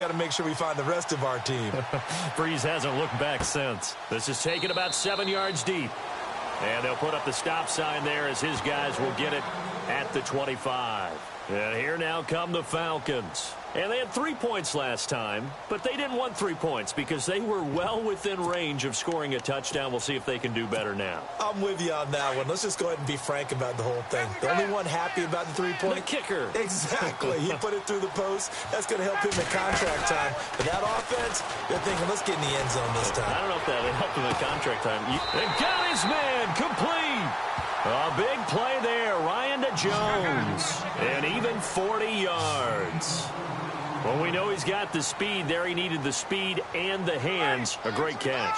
Got to make sure we find the rest of our team. Breeze hasn't looked back since. This is taken about 7 yards deep. And they'll put up the stop sign there as his guys will get it at the 25. And here now come the Falcons. And they had 3 points last time, but they didn't want 3 points because they were well within range of scoring a touchdown. We'll see if they can do better now. I'm with you on that one. Let's just go ahead and be frank about the whole thing. The only one happy about the 3-point? The kicker. Exactly. He put it through the post. That's going to help him at contract time. But that offense, they're thinking, let's get in the end zone this time. I don't know if that helped him at contract time. They got his man complete. A big play there. Ryan to Jones. And even 40 yards. Well, we know he's got the speed there. He needed the speed and the hands. A great catch.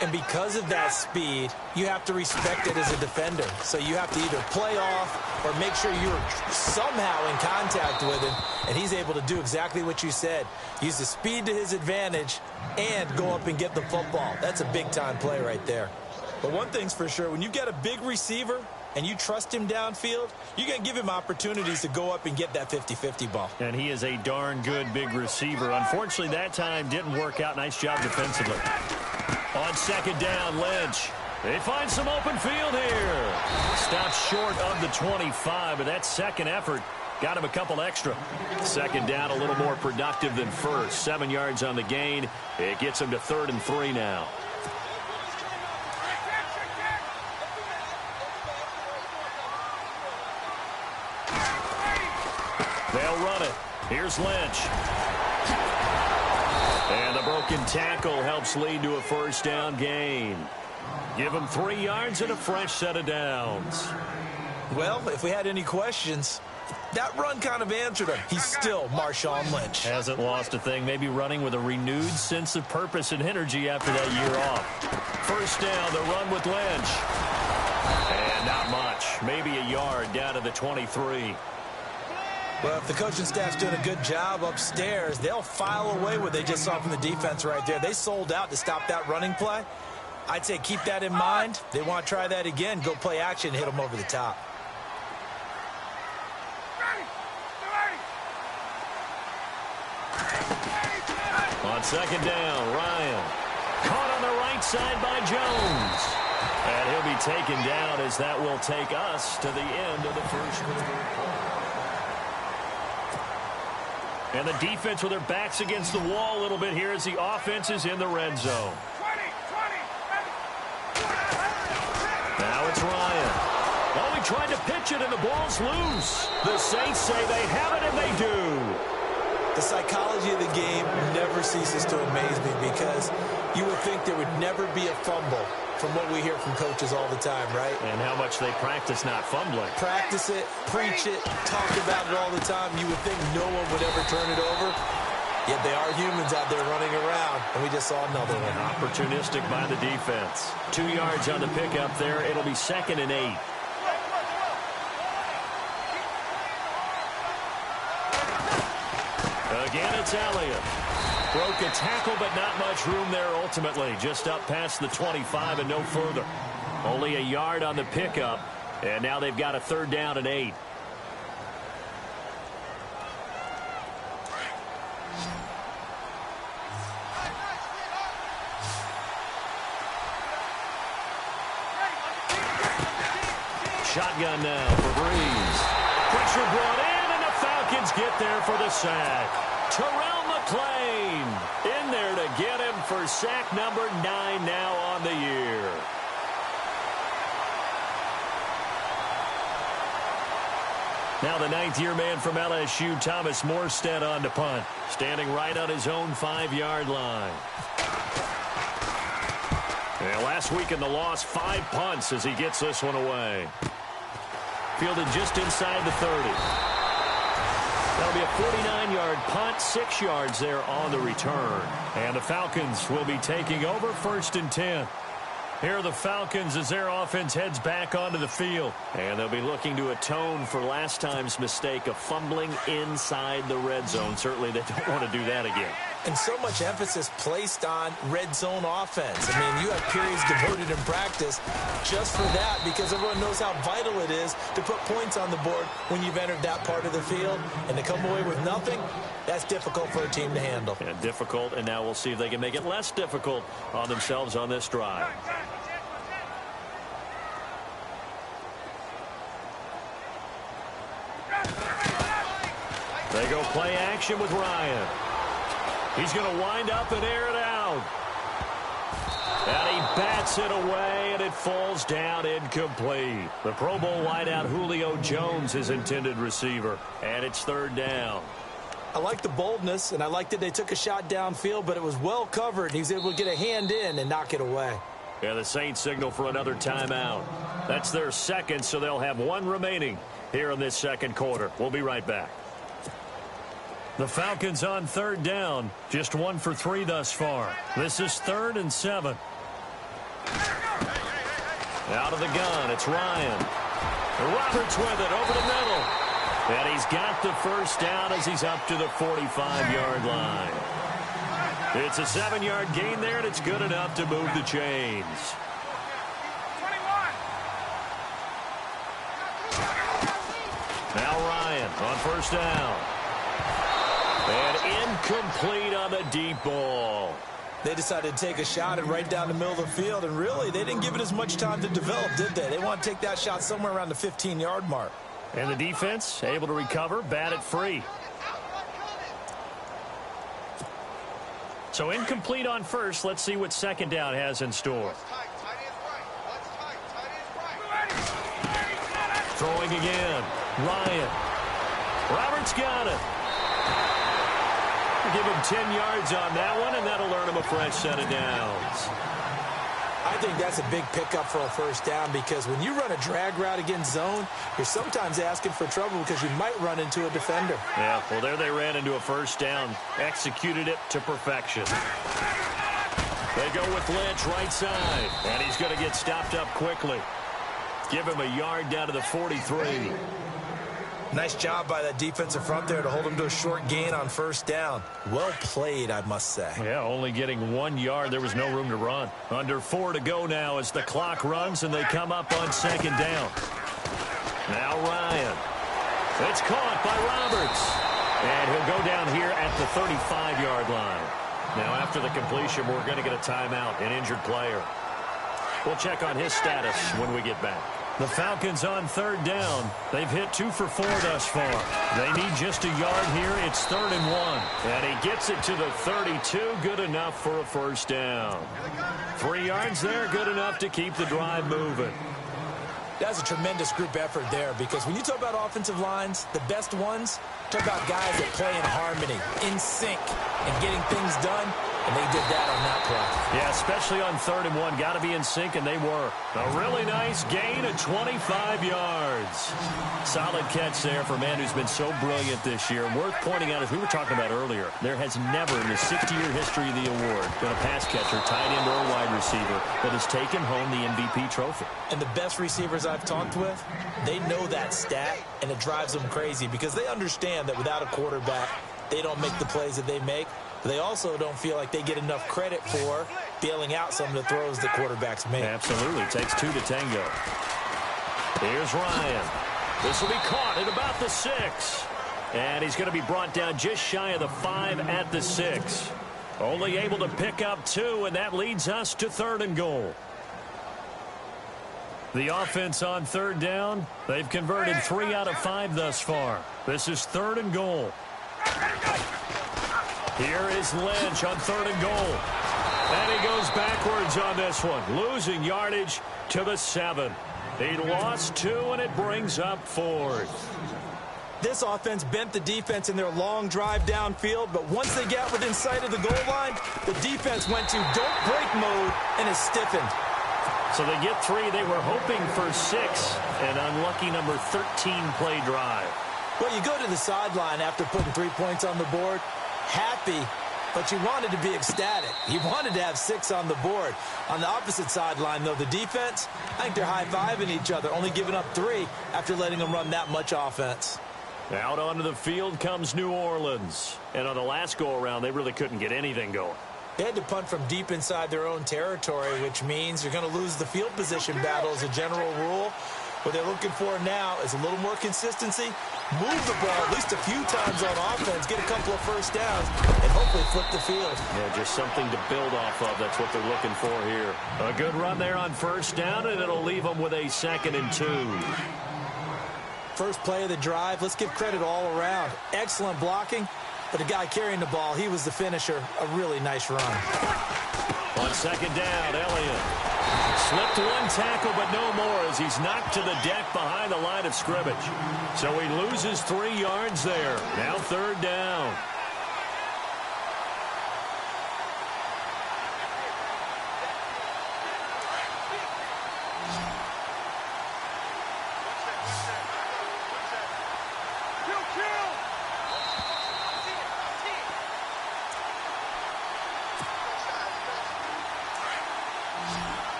And because of that speed, you have to respect it as a defender. So you have to either play off or make sure you're somehow in contact with him. And he's able to do exactly what you said. Use the speed to his advantage and go up and get the football. That's a big-time play right there. But one thing's for sure, when you get a big receiver and you trust him downfield, you're going to give him opportunities to go up and get that 50-50 ball. And he is a darn good big receiver. Unfortunately, that time didn't work out. Nice job defensively. On second down, Lynch. They find some open field here. Stops short of the 25, but that second effort got him a couple extra. Second down, a little more productive than first. 7 yards on the gain. It gets him to 3rd and 3 now. They'll run it. Here's Lynch. And the broken tackle helps lead to a first down gain. Give him 3 yards and a fresh set of downs. Well, if we had any questions, that run kind of answered him. He's still Marshawn Lynch. Hasn't lost a thing. Maybe running with a renewed sense of purpose and energy after that year off. First down, the run with Lynch. And not much. Maybe a yard down to the 23. Well, if the coaching staff's doing a good job upstairs, they'll file away what they just saw from the defense right there. They sold out to stop that running play. I'd say keep that in mind. They want to try that again. Go play action and hit them over the top. On second down, Ryan. Caught on the right side by Jones. And he'll be taken down as that will take us to the end of the first quarter. And the defense with their backs against the wall a little bit here as the offense is in the red zone. Now it's Ryan. Oh, he tried to pitch it and the ball's loose. The Saints say they have it and they do. The psychology of the game never ceases to amaze me because you would think there would never be a fumble from what we hear from coaches all the time, right? And how much they practice not fumbling. Practice it, preach it, talk about it all the time. You would think no one would ever turn it over. Yet they are humans out there running around, and we just saw another one. Opportunistic by the defense. 2 yards on the pickup there. It'll be 2nd and 8. Again, it's Elliott. Broke a tackle, but not much room there ultimately. Just up past the 25 and no further. Only a yard on the pickup, and now they've got a 3rd down and 8. Shotgun now for Breeze. Pressure brought in, and the Falcons get there for the sack. Terrell McClain in there to get him for sack number 9 now on the year. Now the 9th-year man from LSU, Thomas Morstead, on to punt. Standing right on his own 5-yard line. And last week in the loss, 5 punts as he gets this one away. Fielded just inside the 30. That'll be a 49-yard punt, 6 yards there on the return. And the Falcons will be taking over 1st and 10. Here are the Falcons as their offense heads back onto the field. And they'll be looking to atone for last time's mistake of fumbling inside the red zone. Certainly they don't want to do that again. And so much emphasis placed on red zone offense. I mean, you have periods devoted in practice just for that because everyone knows how vital it is to put points on the board when you've entered that part of the field. And to come away with nothing, That's difficult for a team to handle. Yeah, difficult, and now we'll see if they can make it less difficult on themselves on this drive. They go play action with Ryan. He's going to wind up and air it out. And he bats it away, and it falls down incomplete. The Pro Bowl wideout Julio Jones, his intended receiver. And it's third down. I like the boldness, and I like that they took a shot downfield, but it was well covered. He was able to get a hand in and knock it away. Yeah, the Saints signal for another timeout. That's their second, so they'll have one remaining here in this second quarter. We'll be right back. The Falcons on third down. Just 1 for 3 thus far. This is 3rd and 7. Out of the gun, it's Ryan. Roberts with it over the middle. And he's got the first down as he's up to the 45-yard line. It's a 7-yard gain there, and it's good enough to move the chains. 21. Now Ryan on first down. And incomplete on the deep ball. They decided to take a shot and right down the middle of the field, and really, they didn't give it as much time to develop, did they? They want to take that shot somewhere around the 15-yard mark. And the defense able to recover, bat it free. So incomplete on first. Let's see what second down has in store. Throwing again. Ryan. Roberts got it. Give him 10 yards on that one, and that'll earn him a fresh set of downs. I think that's a big pickup for a first down, because when you run a drag route against zone, you're sometimes asking for trouble because you might run into a defender. Yeah, well, there they ran into a first down. Executed it to perfection. They go with Lynch right side, and he's going to get stopped up quickly. Give him a yard down to the 43. Nice job by that defensive front there to hold him to a short gain on first down. Well played, I must say. Yeah, only getting 1 yard. There was no room to run. Under 4 to go now as the clock runs, and they come up on second down. Now Ryan. It's caught by Roberts. And he'll go down here at the 35-yard line. Now after the completion, we're going to get a timeout, an injured player. We'll check on his status when we get back. The Falcons on third down. They've hit 2 for 4 thus far. They need just a yard here. It's 3rd and 1. And he gets it to the 32. Good enough for a first down. 3 yards there. Good enough to keep the drive moving. That's a tremendous group effort there, because when you talk about offensive lines, the best ones, talk about guys that play in harmony, in sync, and getting things done, and they did that on that play. Yeah, especially on 3rd and 1. Got to be in sync, and they were. A really nice gain of 25 yards. Solid catch there for a man who's been so brilliant this year. And worth pointing out, as we were talking about earlier, there has never in the 60-year history of the award been a pass catcher, tight end, or wide receiver that has taken home the MVP trophy. And the best receivers I've talked with, they know that stat, and it drives them crazy because they understand that without a quarterback, they don't make the plays that they make. But they also don't feel like they get enough credit for bailing out some of the throws the quarterbacks make. Absolutely. Takes 2 to tango. Here's Ryan. This will be caught at about the 6. And he's going to be brought down just shy of the 5 at the 6. Only able to pick up 2, and that leads us to 3rd and goal. The offense on third down, they've converted 3 out of 5 thus far. This is 3rd and goal. Here is Lynch on 3rd and goal. And he goes backwards on this one, losing yardage to the 7. He lost 2, and it brings up 4th. This offense bent the defense in their long drive downfield, but once they got within sight of the goal line, the defense went to don't break mode and is stiffened. So they get 3. They were hoping for 6. An unlucky number 13 play drive. Well, you go to the sideline after putting 3 points on the board, happy, but you wanted to be ecstatic. You wanted to have 6 on the board. On the opposite sideline, though, the defense, I think they're high-fiving each other, only giving up 3 after letting them run that much offense. Out onto the field comes New Orleans. And on the last go-around, they really couldn't get anything going. They had to punt from deep inside their own territory, which means you're going to lose the field position battle as a general rule. What they're looking for now is a little more consistency, move the ball at least a few times on offense, get a couple of first downs, and hopefully flip the field. Yeah, just something to build off of. That's what they're looking for here. A good run there on first down, and it'll leave them with a 2nd and 2. First play of the drive, let's give credit all around. Excellent blocking, but the guy carrying the ball, he was the finisher. A really nice run. On 2nd down, Elliott slipped one tackle, but no more as he's knocked to the deck behind the line of scrimmage. So he loses 3 yards there. Now 3rd down.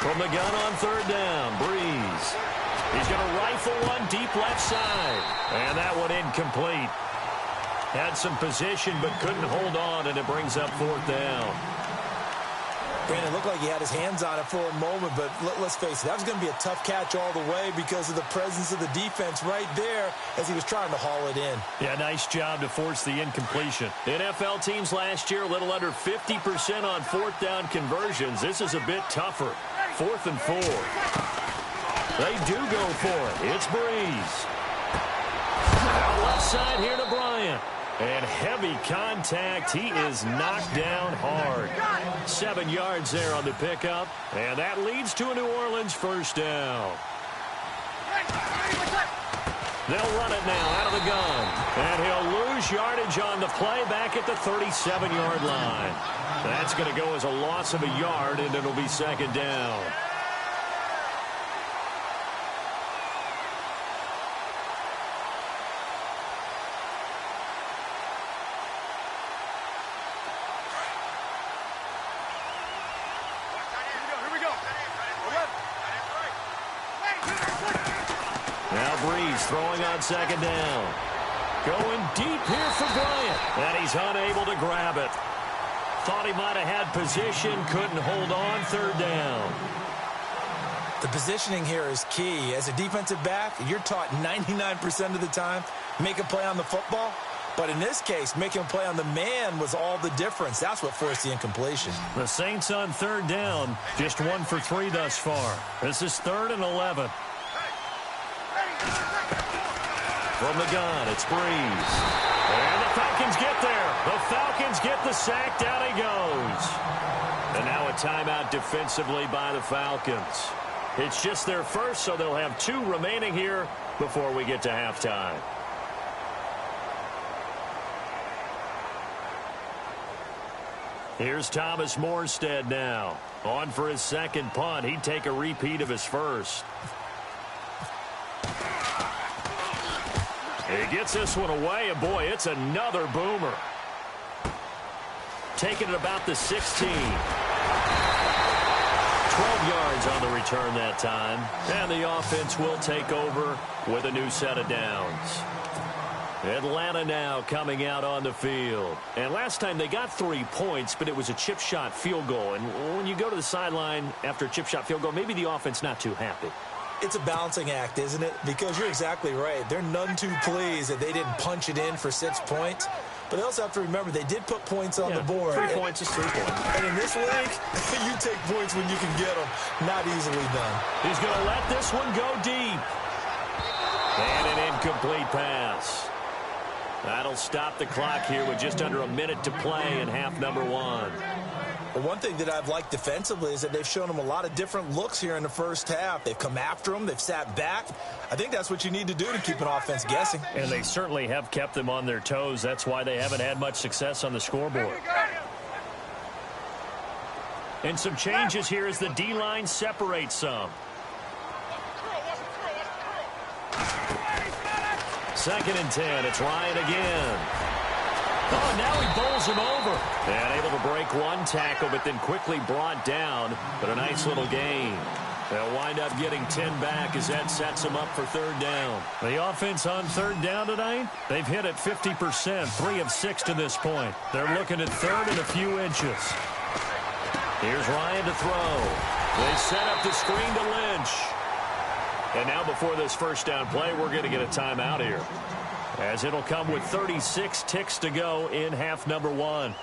From the gun on 3rd down, Breeze. He's going to rifle one deep left side. And that one incomplete. Had some position but couldn't hold on, and it brings up 4th down. Brandon, looked like he had his hands on it for a moment, but let's face it, that was going to be a tough catch all the way because of the presence of the defense right there as he was trying to haul it in. Yeah, nice job to force the incompletion. NFL teams last year a little under 50% on 4th down conversions. This is a bit tougher. 4th and 4. They do go for it. It's Breeze. Out left side here to Bryant. And heavy contact. He is knocked down hard. 7 yards there on the pickup. And that leads to a New Orleans first down. They'll run it now out of the gun. And he'll lose yardage on the play back at the 37-yard line. That's going to go as a loss of a yard, and it'll be 2nd down. Breeze throwing on 2nd down. Going deep here for Bryant. And he's unable to grab it. Thought he might have had position. Couldn't hold on. 3rd down. The positioning here is key. As a defensive back, you're taught 99% of the time, make a play on the football. But in this case, making a play on the man was all the difference. That's what forced the incompletion. The Saints on 3rd down. Just 1 for 3 thus far. This is 3rd and 11. From the gun, it's Breeze. And the Falcons get there. The Falcons get the sack. Down he goes. And now a timeout defensively by the Falcons. It's just their first, so they'll have 2 remaining here before we get to halftime. Here's Thomas Morstead now. On for his 2nd punt. He'd take a repeat of his first. He gets this one away, and boy, it's another boomer. Taking it about the 16. 12 yards on the return that time. And the offense will take over with a new set of downs. Atlanta now coming out on the field. And last time they got 3 points, but it was a chip shot field goal. And when you go to the sideline after a chip shot field goal, maybe the offense not too happy. It's a balancing act, isn't it? Because you're exactly right. They're none too pleased that they didn't punch it in for 6 points. But they also have to remember they did put points on the board. 3 points is 3 points. And in this league, you take points when you can get them. Not easily done. He's going to let this one go deep. And an incomplete pass. That'll stop the clock here with just under a minute to play in half number 1. Well, one thing that I've liked defensively is that they've shown them a lot of different looks here in the first half. They've come after them. They've sat back. I think that's what you need to do to keep an offense guessing. And they certainly have kept them on their toes. That's why they haven't had much success on the scoreboard. And some changes here as the D-line separates some. 2nd and 10. It's Ryan again. Oh, now he bowls him over. And able to break one tackle, but then quickly brought down. But a nice little gain. They'll wind up getting 10 back as that sets them up for third down. The offense on third down tonight, they've hit it 50%, 3 of 6 to this point. They're looking at third and a few inches. Here's Ryan to throw. They set up the screen to Lynch. And now before this first down play, we're going to get a timeout here, as it'll come with 36 ticks to go in half number 1.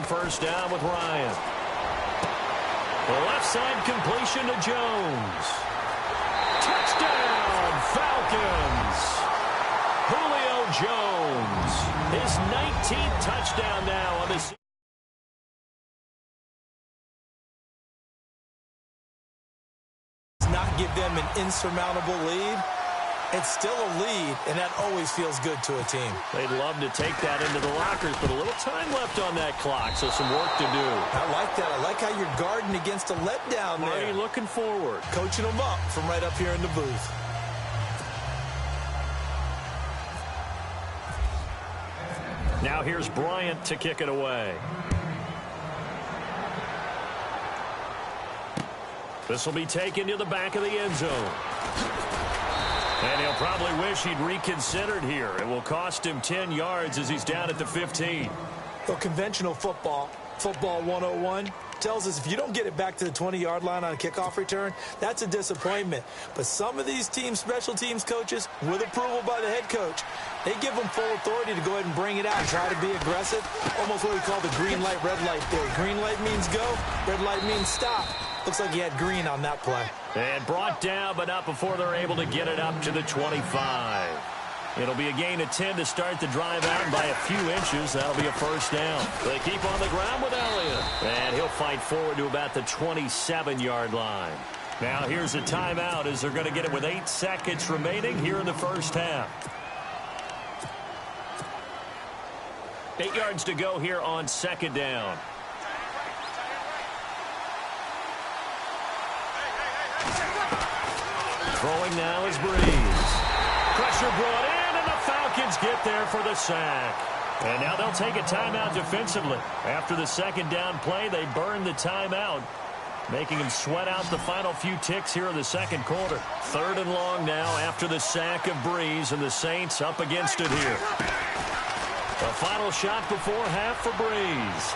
First down with Ryan. The left side completion to Jones. Touchdown, Falcons. Julio Jones. His 19th touchdown now on this. Not give them an insurmountable lead. It's still a lead, and that always feels good to a team. They'd love to take that into the lockers, but a little time left on that clock, so some work to do. I like that. I like how you're guarding against a letdown there. Already looking forward. Coaching them up from right up here in the booth. Now here's Bryant to kick it away. This will be taken to the back of the end zone. And he'll probably wish he'd reconsidered here. It will cost him 10 yards as he's down at the 15. Well, conventional football 101, tells us if you don't get it back to the 20-yard line on a kickoff return, that's a disappointment. But some of these teams, special teams coaches, with approval by the head coach, they give them full authority to go ahead and bring it out and try to be aggressive. Almost what we call the green light, red light theory. Green light means go, red light means stop. Looks like he had green on that play. And brought down, but not before they're able to get it up to the 25. It'll be a gain of 10 to start the drive out by a few inches. That'll be a first down. They keep on the ground with Elliott. And he'll fight forward to about the 27-yard line. Now here's a timeout as they're going to get it with 8 seconds remaining here in the first half. 8 yards to go here on second down. Throwing now is Breeze. Pressure brought in, and the Falcons get there for the sack. And now they'll take a timeout defensively. After the second down play, they burn the timeout, making them sweat out the final few ticks here in the second quarter. Third and long now after the sack of Breeze, and the Saints up against it here. The final shot before half for Breeze.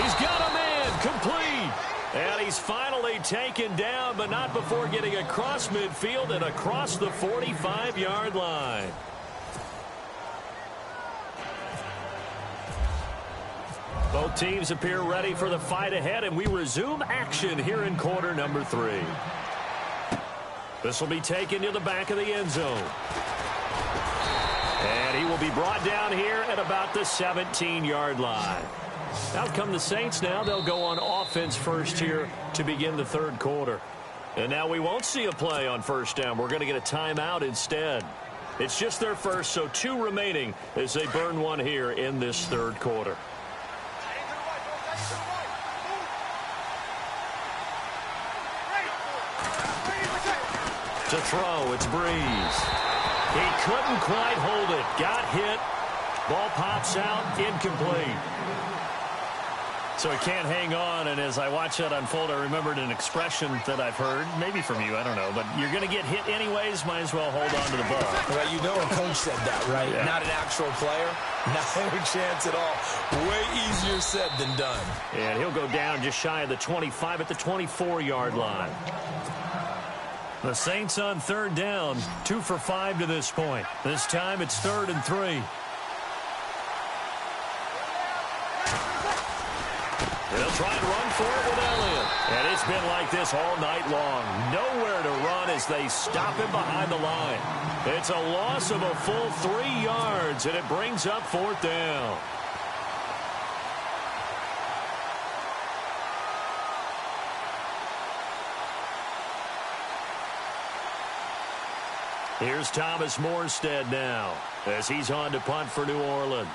He's got a man complete. And he's finally taken down, but not before getting across midfield and across the 45-yard line. Both teams appear ready for the fight ahead, and we resume action here in quarter number 3. This will be taken to the back of the end zone. And he will be brought down here at about the 17-yard line. Out come the Saints now. They'll go on offense first here to begin the third quarter. And now we won't see a play on first down. We're going to get a timeout instead. It's just their first, so 2 remaining as they burn one here in this third quarter. To throw, it's Breeze. He couldn't quite hold it. Got hit. Ball pops out, incomplete. So he can't hang on, and as I watch that unfold, I remembered an expression that I've heard, maybe from you, I don't know, but you're going to get hit anyways, might as well hold on to the ball. Well, you know a coach said that, right? Yeah. Not an actual player. Not a chance at all. Way easier said than done. And he'll go down just shy of the 25 at the 24-yard line. The Saints on third down, 2 for 5 to this point. This time it's 3rd and 3. They'll try and run for it with Elliott. And it's been like this all night long. Nowhere to run as they stop him behind the line. It's a loss of a full 3 yards, and it brings up 4th down. Here's Thomas Morstead now as he's on to punt for New Orleans.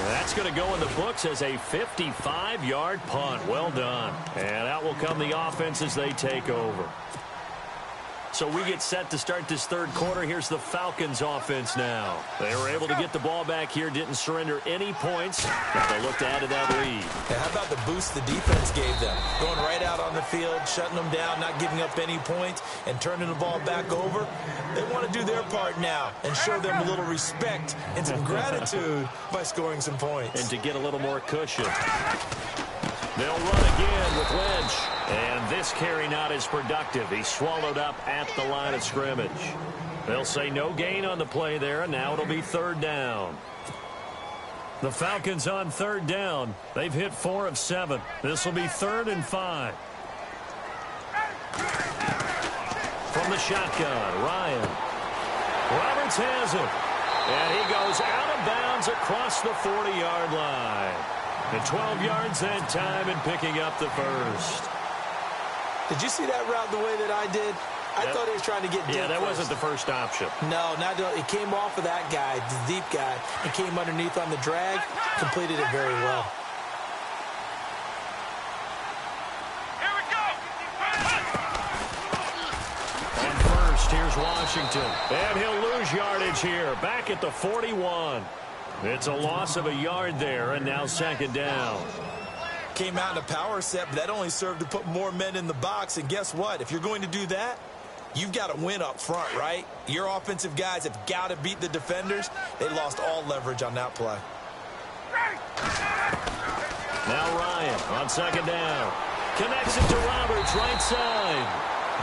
That's going to go in the books as a 55-yard punt. Well done. And out will come the offense as they take over. So we get set to start this third quarter. Here's the Falcons offense now. They were able to get the ball back here, didn't surrender any points. Now they look to add to that lead. Yeah, how about the boost the defense gave them? Going right out on the field, shutting them down, not giving up any points, and turning the ball back over. They want to do their part now and show them a little respect and some gratitude by scoring some points. And to get a little more cushion. They'll run again with Lynch. And this carry not as productive. He's swallowed up at the line of scrimmage. They'll say no gain on the play there, and now it'll be third down. The Falcons on third down. They've hit 4 of 7. This will be 3rd and 5. From the shotgun, Ryan. Roberts has it. And he goes out of bounds across the 40-yard line. And 12 yards that time and picking up the first. Did you see that route the way that I did? I thought he was trying to get deep. Yeah, that wasn't the first option. No, it came off of that guy, the deep guy. It came underneath on the drag, completed it very well. Here we go. On first, here's Washington. And he'll lose yardage here, back at the 41. It's a loss of a yard there, and now second down. Came out in a power set, but that only served to put more men in the box. And guess what? If you're going to do that, you've got to win up front, right? Your offensive guys have got to beat the defenders. They lost all leverage on that play. Now Ryan on second down. Connects it to Roberts, right side.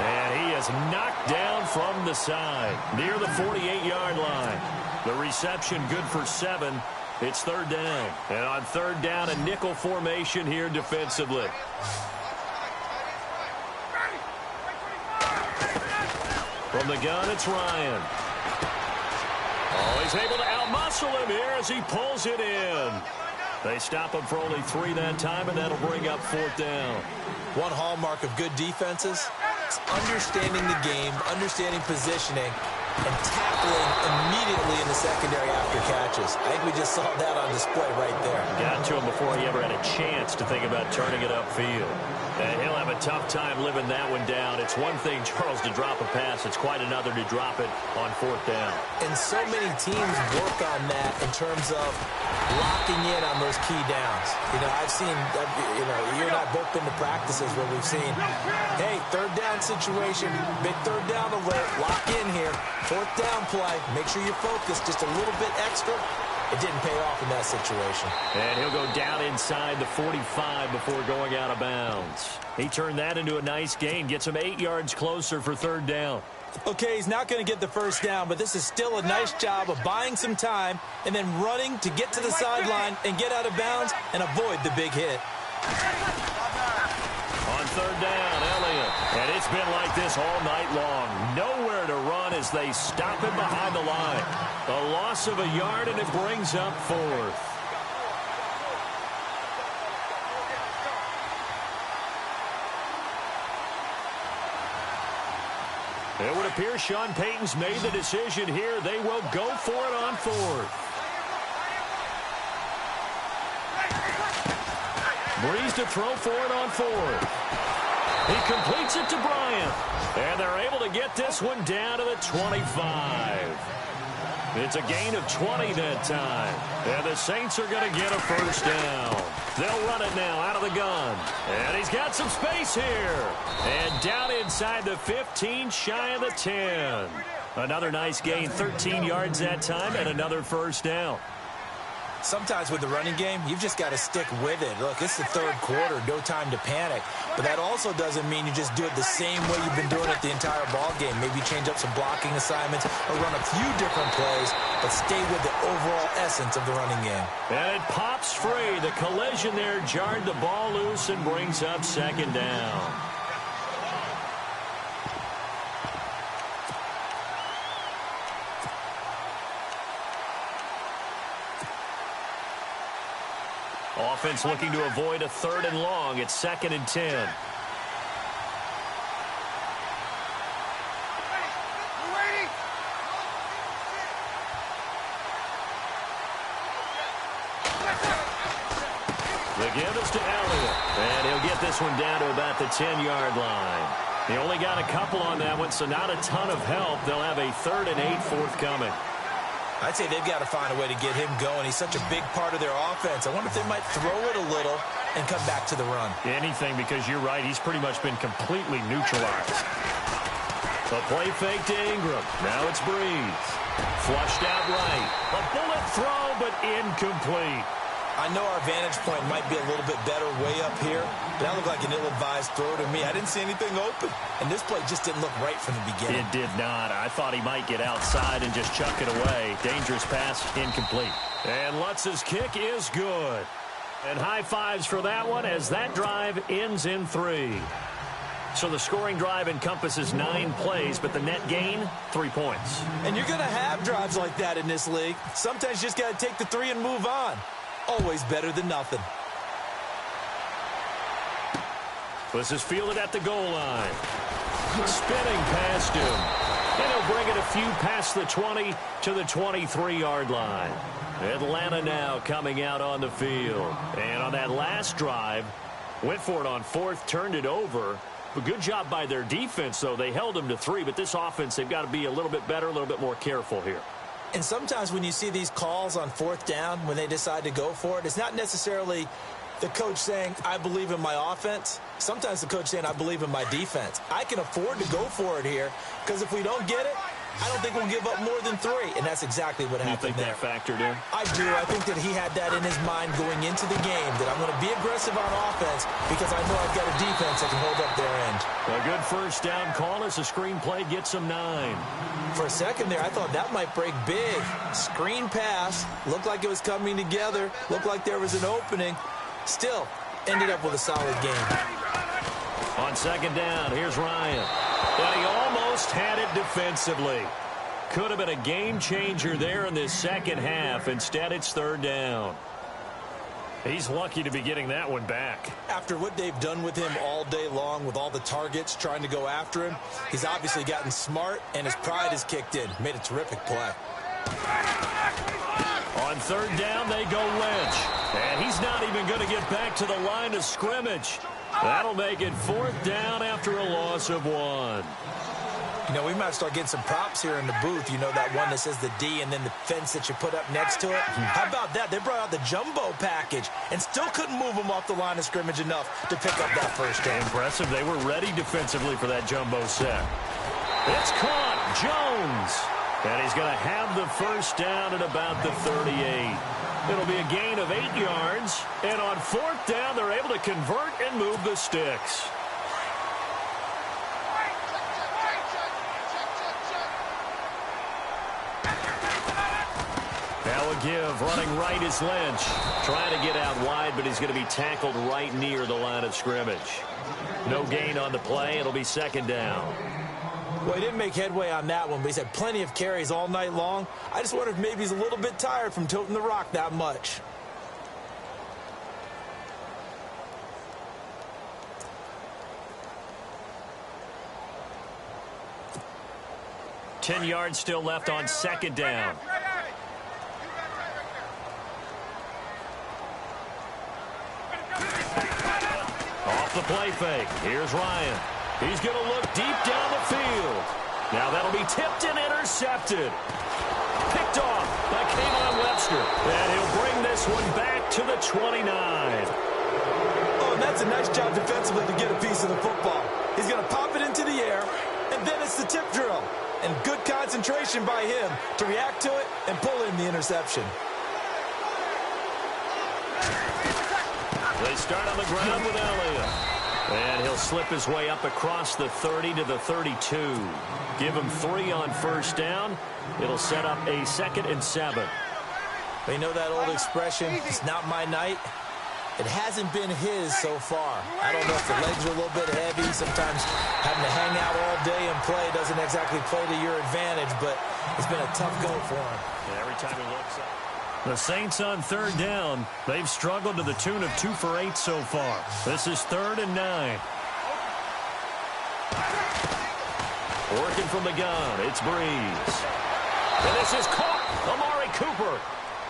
And he is knocked down from the side, near the 48-yard line. The reception good for 7. It's third down. And on third down, a nickel formation here defensively. From the gun, it's Ryan. Oh, he's able to outmuscle him here as he pulls it in. They stop him for only 3 that time, and that'll bring up 4th down. One hallmark of good defenses is understanding the game, understanding positioning, and tackling immediately in the secondary after catches. I think we just saw that on display right there. Got to him before he ever had a chance to think about turning it upfield. And he'll have a tough time living that one down. It's one thing, Charles, to drop a pass. It's quite another to drop it on 4th down. And so many teams work on that in terms of locking in on those key downs. You know, I've seen, you and I both been to practices where we've seen, hey, third down situation, big third down alert, lock in here. 4th down play, make sure you're focused just a little bit extra. It didn't pay off in that situation. And he'll go down inside the 45 before going out of bounds. He turned that into a nice gain, gets him 8 yards closer for third down. Okay, he's not going to get the first down, but this is still a nice job of buying some time and then running to get to the sideline and get out of bounds and avoid the big hit. On third down, Elliott. And it's been like this all night long. Nowhere to run as they stop him behind the line. A loss of a yard, and it brings up 4th. It would appear Sean Payton's made the decision here. They will go for it on 4th. Breeze to throw for it on 4th. He completes it to Bryant. And they're able to get this one down to the 25. It's a gain of 20 that time. And the Saints are going to get a first down. They'll run it now out of the gun. And he's got some space here. And down inside the 15, shy of the 10. Another nice gain, 13 yards that time, and another first down. Sometimes with the running game, you've just got to stick with it. Look, it's the third quarter, no time to panic. But that also doesn't mean you just do it the same way you've been doing it the entire ball game. Maybe change up some blocking assignments or run a few different plays, but stay with the overall essence of the running game. And it pops free. The collision there jarred the ball loose and brings up second down. Offense looking to avoid a 3rd and long. It's 2nd and 10. The give is to Elliott, and he'll get this one down to about the 10-yard line. He only got a couple on that one, so not a ton of help. They'll have a 3rd and 8 forthcoming. I'd say they've got to find a way to get him going. He's such a big part of their offense. I wonder if they might throw it a little and come back to the run. Anything, because you're right. He's pretty much been completely neutralized. A play fake to Ingram. Now it's Breeze. Flushed out right. A bullet throw, but incomplete. I know our vantage point might be a little bit better way up here, but that looked like an ill-advised throw to me. I didn't see anything open, and this play just didn't look right from the beginning. It did not. I thought he might get outside and just chuck it away. Dangerous pass, incomplete. And Lutz's kick is good. And high fives for that one as that drive ends in 3. So the scoring drive encompasses 9 plays, but the net gain, 3 points. And you're going to have drives like that in this league. Sometimes you just got to take the 3 and move on. Always better than nothing. This is fielded at the goal line. Spinning past him. And he'll bring it a few past the 20 to the 23-yard line. Atlanta now coming out on the field. And on that last drive, went for it on 4th, turned it over. But good job by their defense, though. They held them to 3, but this offense, they've got to be a little bit better, a little bit more careful here. And sometimes when you see these calls on 4th down, when they decide to go for it, it's not necessarily the coach saying, I believe in my offense. Sometimes the coach saying, I believe in my defense. I can afford to go for it here because if we don't get it, I don't think we'll give up more than 3. And that's exactly what happened there. You think that factored in? I do. I think that he had that in his mind going into the game, that I'm going to be aggressive on offense because I know I've got a defense that can hold up their end. A good 1st down call as the screen play gets him 9. For a second there, I thought that might break big. Screen pass. Looked like it was coming together. Looked like there was an opening. Still, ended up with a solid game. On 2nd down, here's Ryan. And he almost had it defensively. Could have been a game changer there in this 2nd half. Instead, it's 3rd down. He's lucky to be getting that one back. After what they've done with him all day long with all the targets trying to go after him, he's obviously gotten smart and his pride has kicked in. Made a terrific play. On 3rd down, they go Lynch. And he's not even going to get back to the line of scrimmage. That'll make it 4th down after a loss of 1. You know, we might start getting some props here in the booth. You know, that one that says the D and then the fence that you put up next to it. How about that? They brought out the jumbo package and still couldn't move them off the line of scrimmage enough to pick up that 1st down. Impressive. They were ready defensively for that jumbo set. It's caught. Jones. And he's going to have the 1st down at about the 38. It'll be a gain of 8 yards. And on 4th down, they're able to convert and move the sticks. Now a give. Running right is Lynch. Trying to get out wide, but he's going to be tackled right near the line of scrimmage. No gain on the play. It'll be 2nd down. Well, he didn't make headway on that one, but he's had plenty of carries all night long. I just wonder if maybe he's a little bit tired from toting the rock that much. Ten yards still left on 2nd down. Off the play fake. Here's Ryan. He's going to look deep down the field. Now that'll be tipped and intercepted. Picked off by Kayvon Webster. And he'll bring this one back to the 29. Oh, and that's a nice job defensively to get a piece of the football. He's going to pop it into the air, and then it's the tip drill. And good concentration by him to react to it and pull in the interception. They start on the ground with Elliott. And he'll slip his way up across the 30 to the 32. Give him 3 on 1st down. It'll set up a 2nd and 7. You know that old expression, it's not my night? It hasn't been his so far. I don't know if the legs are a little bit heavy. Sometimes having to hang out all day and play doesn't exactly play to your advantage, but it's been a tough go for him. And every time he looks up. The Saints on third down. They've struggled to the tune of 2 for 8 so far. This is 3rd and 9. Working from the gun, it's Breeze. And this is caught. Amari Cooper.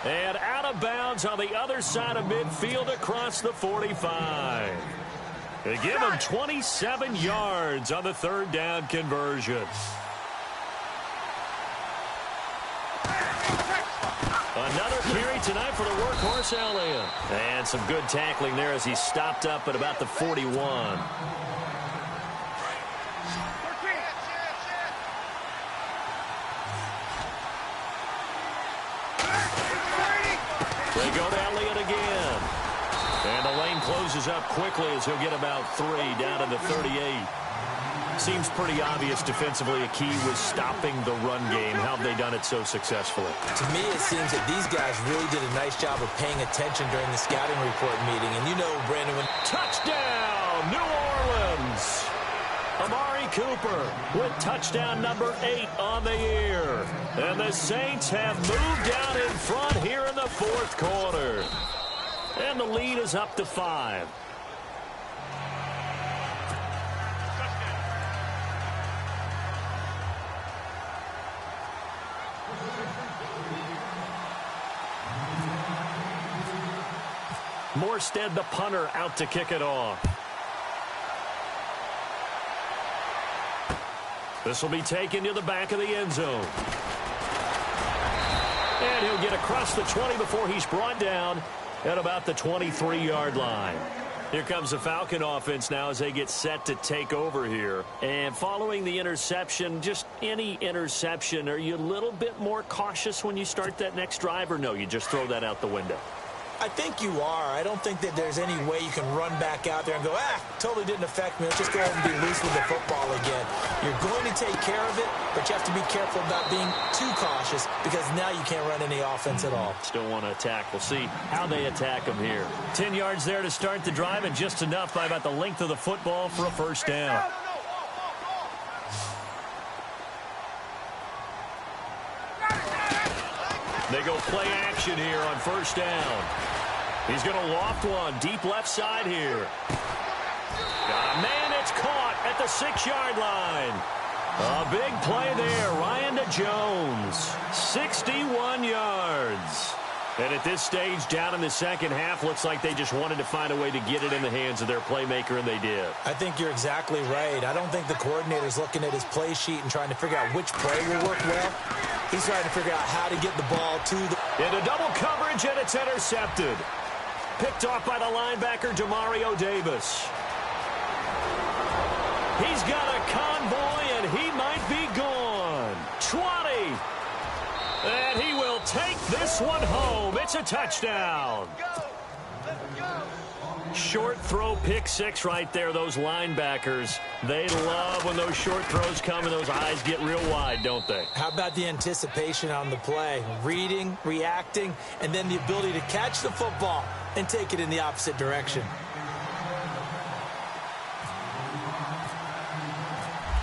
And out of bounds on the other side of midfield across the 45. They give him 27 yards on the 3rd down conversion. Another carry tonight for the workhorse Elliott. And some good tackling there as he stopped up at about the 41. They go to Elliott again. And the lane closes up quickly as he'll get about 3 down to the 38. Seems pretty obvious defensively a key was stopping the run game. How have they done it so successfully? To me, it seems that these guys really did a nice job of paying attention during the scouting report meeting. And you know, Brandon, when... Touchdown, New Orleans! Amari Cooper with touchdown number 8 on the year. And the Saints have moved down in front here in the 4th quarter. And the lead is up to 5. Morstead, the punter, out to kick it off. This will be taken to the back of the end zone. And he'll get across the 20 before he's brought down at about the 23-yard line. Here comes the Falcon offense now as they get set to take over here. And following the interception, just any interception, are you a little bit more cautious when you start that next drive, or no, you just throw that out the window? I think you are. I don't think that there's any way you can run back out there and go, totally didn't affect me. Let's just go ahead and be loose with the football again. You're going to take care of it, but you have to be careful about being too cautious because now you can't run any offense at all. Still want to attack. We'll see how they attack them here. 10 yards there to start the drive, and just enough by about the length of the football for a first down. They go play action here on first down. He's going to loft one deep left side here. Got a man, it's caught at the 6-yard line. A big play there. Ryan to Jones. 61 yards. And at this stage, down in the second half, looks like they just wanted to find a way to get it in the hands of their playmaker, and they did. I think you're exactly right. I don't think the coordinator's looking at his play sheet and trying to figure out which play will work well. He's trying to figure out how to get the ball to the... Into double coverage, and it's intercepted. Picked off by the linebacker, Demario Davis. He's got a convoy, and he might be gone. 20. And he will take this one home. It's a touchdown. Short throw, pick 6 right there. Those linebackers, they love when those short throws come and those eyes get real wide, don't they? How about the anticipation on the play? Reading, reacting, and then the ability to catch the football and take it in the opposite direction.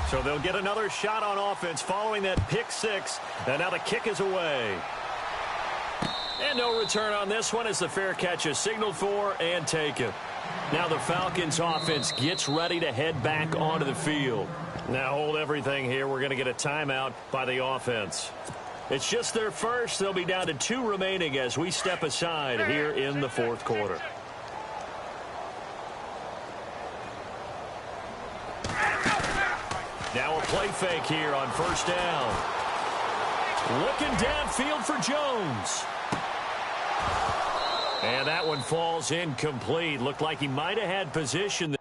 So they'll get another shot on offense following that pick 6, and now the kick is away. And no return on this one as the fair catch is signaled for and taken. Now the Falcons offense gets ready to head back onto the field. Now hold everything here. We're going to get a timeout by the offense. It's just their first. They'll be down to 2 remaining as we step aside here in the 4th quarter. Now a play fake here on first down. Looking downfield for Jones. And that one falls incomplete. Looked like he might have had position.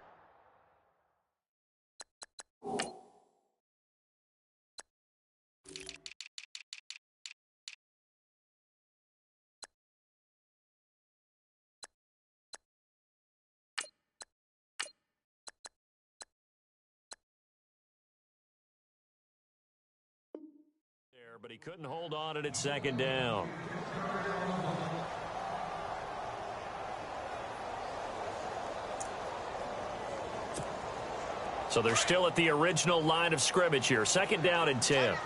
But he couldn't hold on at second down. So they're still at the original line of scrimmage here. 2nd down and 10.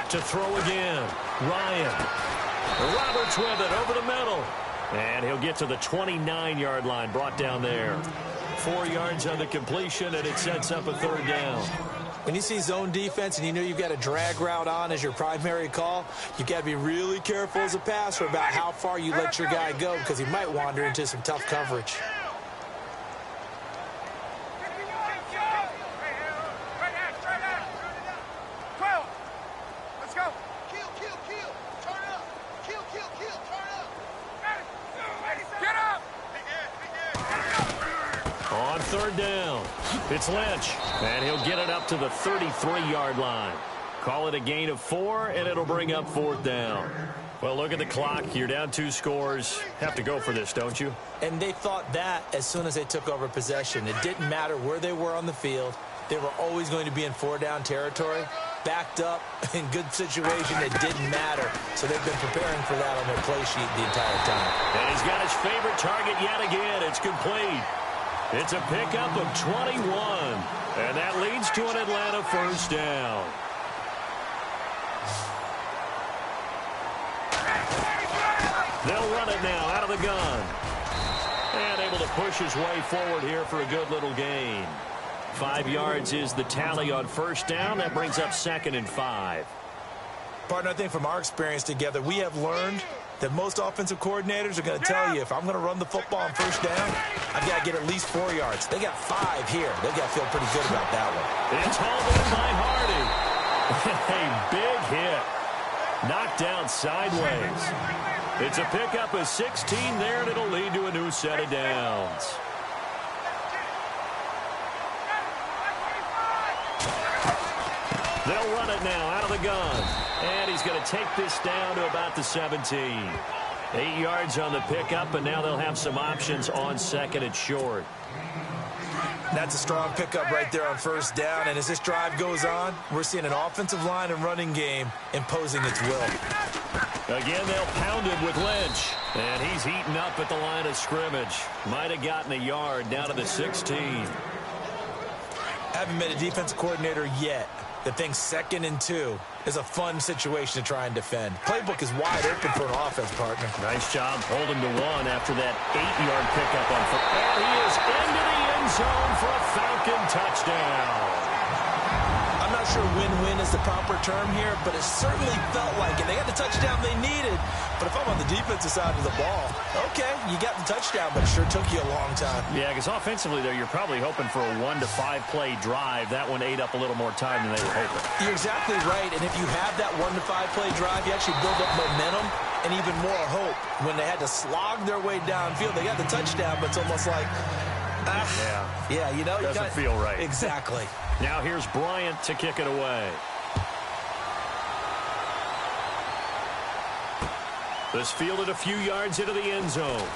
To throw again. Ryan. Roberts with it over the middle. And he'll get to the 29-yard line, brought down there. 4 yards on the completion, and it sets up a third down. When you see zone defense and you know you've got a drag route on as your primary call, you've got to be really careful as a passer about how far you let your guy go because he might wander into some tough coverage. On third down, it's Lynch, and he'll get it up to the 33-yard line. Call it a gain of 4, and it'll bring up fourth down. Well, look at the clock. You're down 2 scores. Have to go for this, don't you? And they thought that as soon as they took over possession. It didn't matter where they were on the field. They were always going to be in 4-down territory. Backed up, in good situation, it didn't matter. So they've been preparing for that on their play sheet the entire time. And he's got his favorite target yet again. It's complete. It's a pickup of 21, and that leads to an Atlanta first down. They'll run it now out of the gun. And able to push his way forward here for a good little gain. 5 yards is the tally on first down. That brings up 2nd and 5. Partner, I think from our experience together, we have learned that most offensive coordinators are going to tell you, if I'm going to run the football on first down, I've got to get at least 4 yards. They got 5 here. They've got to feel pretty good about that one. It's hauled in by Hardy. A big hit. Knocked down sideways. It's a pickup of 16 there, and it'll lead to a new set of downs. They'll run it now out of the gun. And he's going to take this down to about the 17. 8 yards on the pickup, and now they'll have some options on 2nd and short. That's a strong pickup right there on first down. And as this drive goes on, we're seeing an offensive line and running game imposing its will. Again, they'll pound it with Lynch. And he's eaten up at the line of scrimmage. Might have gotten a yard down to the 16. Haven't met a defensive coordinator yet that thinks 2nd and 2 is a fun situation to try and defend. Playbook is wide open for an offense, partner. Nice job holding to 1 after that 8-yard pickup on foot. And he is into the end zone for a Falcon touchdown. I'm not sure win-win is the proper term here, but it certainly felt like it. They got the touchdown they needed, but if I'm on the defensive side of the ball, okay, you got the touchdown, but it sure took you a long time. Yeah, because offensively, though, you're probably hoping for a 1 to 5 play drive. That one ate up a little more time than they were hoping. You're exactly right, and if you have that 1 to 5 play drive, you actually build up momentum and even more hope. When they had to slog their way downfield, they got the touchdown, but it's almost like, yeah, you know, doesn't feel right. Exactly. Now here's Bryant to kick it away. This fielded a few yards into the end zone.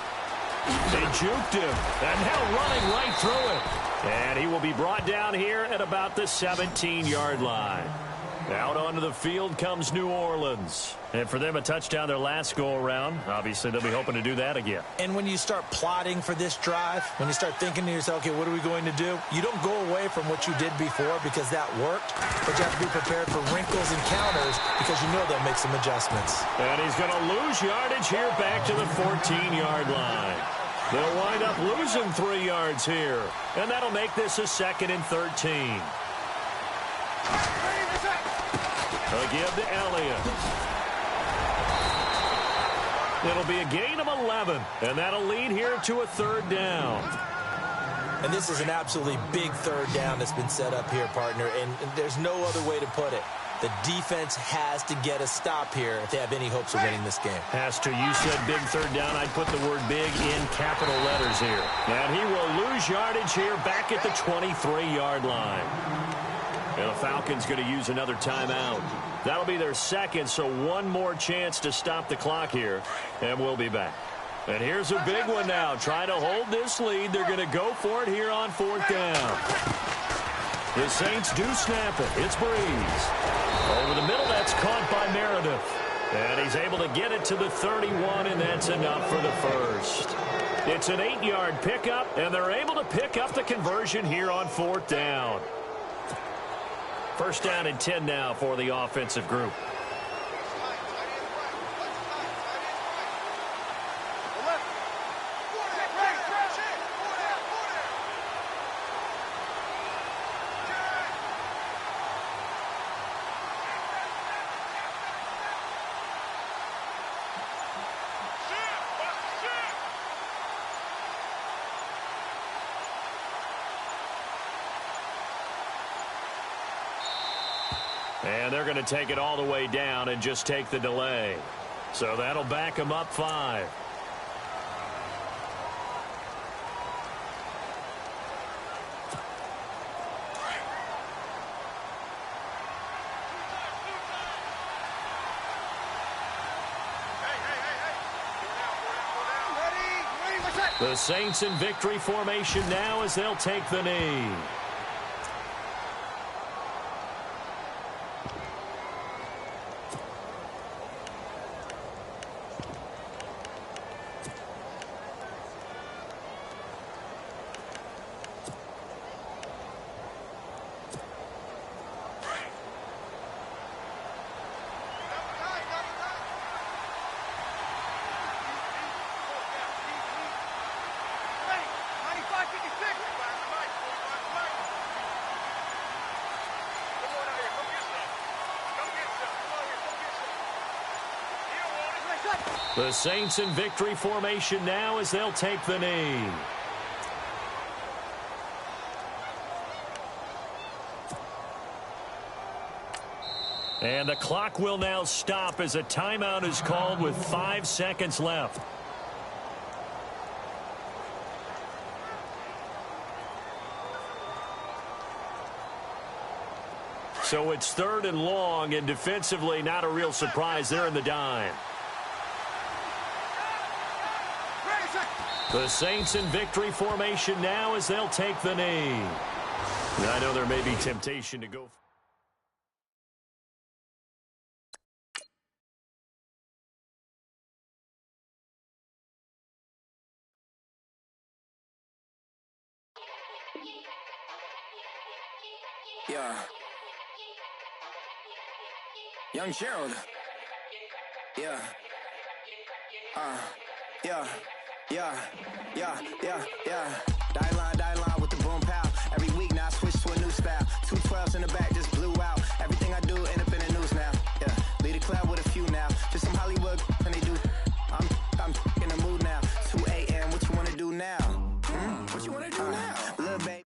They juked him, and now running right through it. And he will be brought down here at about the 17-yard line. Out onto the field comes New Orleans. And for them, a touchdown their last go-around. Obviously, they'll be hoping to do that again. And when you start plotting for this drive, when you start thinking to yourself, okay, what are we going to do? You don't go away from what you did before because that worked, but you have to be prepared for wrinkles and counters because you know they'll make some adjustments. And he's going to lose yardage here back to the 14-yard line. They'll wind up losing 3 yards here, and that'll make this a 2nd and 13. Again to Elliott. It'll be a gain of 11, and that'll lead here to a third down. And this is an absolutely big third down that's been set up here, partner, and there's no other way to put it. The defense has to get a stop here if they have any hopes of winning this game. Has to. You said big third down. I'd put the word big in capital letters here. And he will lose yardage here back at the 23-yard line. And the Falcons going to use another timeout. That'll be their second, so one more chance to stop the clock here. And we'll be back. And here's a big one now. Trying to hold this lead. They're going to go for it here on fourth down. The Saints do snap it. It's Breeze. Over the middle, that's caught by Meredith. And he's able to get it to the 31, and that's enough for the first. It's an 8-yard pickup, and they're able to pick up the conversion here on fourth down. First down and 10 now for the offensive group. And they're going to take it all the way down and just take the delay. So that'll back them up 5. The Saints in victory formation now as they'll take the knee. The Saints in victory formation now as they'll take the knee. And the clock will now stop as a timeout is called with 5 seconds left. So it's 3rd and long, and defensively not a real surprise there in the dime. The Saints in victory formation now as they'll take the knee. And I know there may be temptation to go. Yeah. Young Gerald. Yeah. Yeah. Die line with the boom pow. Every week now I switch to a new style. 2 12s in the back just blew out. Everything I do end up in the news now. Yeah, lead a club with a few now. Just some Hollywood and they do. I'm in the mood now. 2 a.m. What you wanna do now? What you wanna do now? Little baby.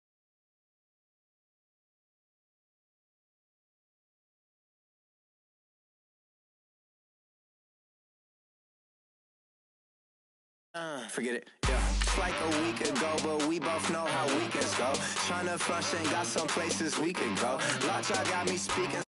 Forget it, yeah. It's like a week ago, but we both know how weekends go. Tryna function, got some places we could go. Lot y'all got me speaking.